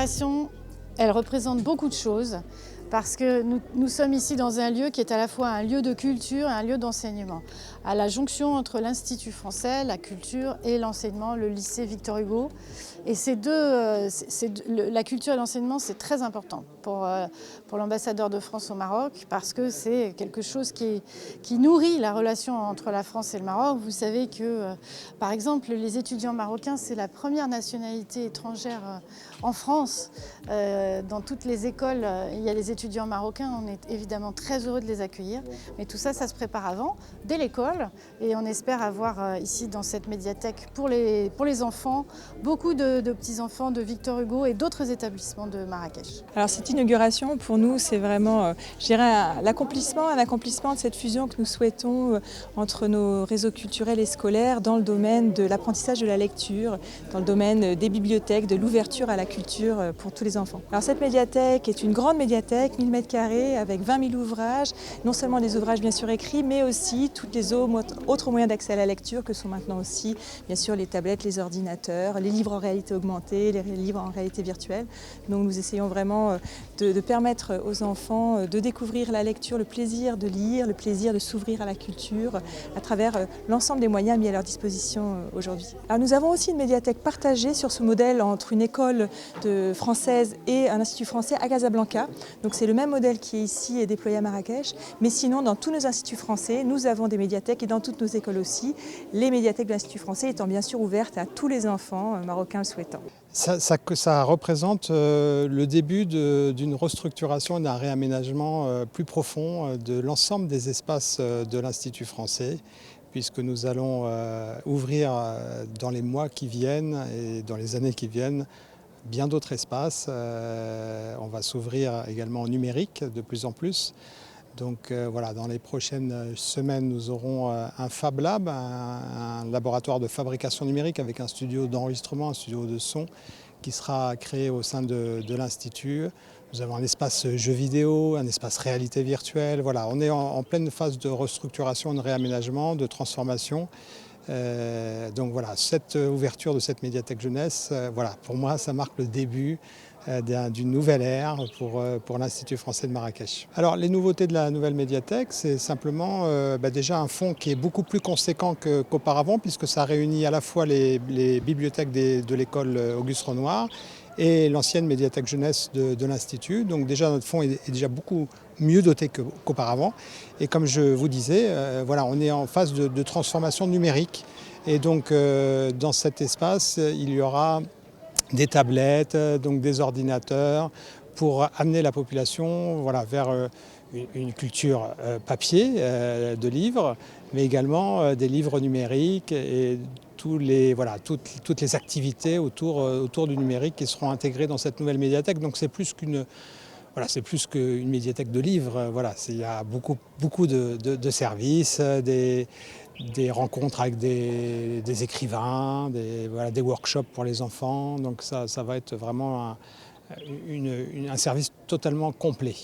création, elle représente beaucoup de choses parce que nous sommes ici dans un lieu qui est à la fois un lieu de culture et un lieu d'enseignement. À la jonction entre l'Institut français, la culture et l'enseignement, le lycée Victor Hugo. Et la culture et l'enseignement, c'est très important pour l'ambassadeur de France au Maroc parce que c'est quelque chose qui nourrit la relation entre la France et le Maroc. Vous savez que, par exemple, les étudiants marocains, c'est la première nationalité étrangère en France. Dans toutes les écoles, il y a des étudiants marocains. On est évidemment très heureux de les accueillir. Mais tout ça, ça se prépare avant, dès l'école. Et on espère avoir ici, dans cette médiathèque, pour les enfants, beaucoup de petits-enfants de Victor Hugo et d'autres établissements de Marrakech. Alors cette inauguration, pour nous, c'est vraiment, je dirais, un accomplissement de cette fusion que nous souhaitons entre nos réseaux culturels et scolaires dans le domaine de l'apprentissage de la lecture, dans le domaine des bibliothèques, de l'ouverture à la culture pour tous les enfants. Alors cette médiathèque est une grande médiathèque, 1000 m² avec 20 000 ouvrages, non seulement des ouvrages bien sûr écrits, mais aussi tous les autres moyens d'accès à la lecture que sont maintenant aussi, bien sûr, les tablettes, les ordinateurs, les livres en réalité augmentée, les livres en réalité virtuelle. Donc nous essayons vraiment de permettre aux enfants de découvrir la lecture, le plaisir de lire, le plaisir de s'ouvrir à la culture à travers l'ensemble des moyens mis à leur disposition aujourd'hui. Alors nous avons aussi une médiathèque partagée sur ce modèle entre une école française et un institut français à Casablanca. Donc c'est le même modèle qui est ici et déployé à Marrakech, mais sinon dans tous nos instituts français, nous avons des médiathèques et dans toutes nos écoles aussi, les médiathèques de l'Institut français étant bien sûr ouvertes à tous les enfants marocains le souhaitant. Ça représente le début d'une restructuration et d'un réaménagement plus profond de l'ensemble des espaces de l'Institut français, puisque nous allons ouvrir dans les mois qui viennent et dans les années qui viennent bien d'autres espaces. On va s'ouvrir également au numérique de plus en plus. Donc voilà, dans les prochaines semaines, nous aurons un Fab Lab, un laboratoire de fabrication numérique avec un studio d'enregistrement, un studio de son qui sera créé au sein de l'Institut. Nous avons un espace jeux vidéo, un espace réalité virtuelle. Voilà, on est en pleine phase de restructuration, de réaménagement, de transformation. Donc voilà, cette ouverture de cette médiathèque jeunesse, voilà, pour moi, ça marque le début d'une nouvelle ère pour l'Institut français de Marrakech. Alors les nouveautés de la nouvelle médiathèque, c'est simplement déjà un fonds qui est beaucoup plus conséquent qu'auparavant, puisque ça réunit à la fois les bibliothèques de l'école Auguste Renoir et l'ancienne médiathèque jeunesse de l'Institut. Donc déjà notre fonds est déjà beaucoup mieux doté qu'auparavant. Et comme je vous disais, voilà, on est en phase de transformation numérique. Et donc dans cet espace, il y aura des tablettes, donc des ordinateurs, pour amener la population voilà, vers une culture papier de livres, mais également des livres numériques et toutes les activités autour du numérique qui seront intégrées dans cette nouvelle médiathèque. Donc c'est plus qu'une médiathèque de livres. Voilà, il y a beaucoup de services, des rencontres avec des écrivains, des workshops pour les enfants. Donc ça va être vraiment un service totalement complet.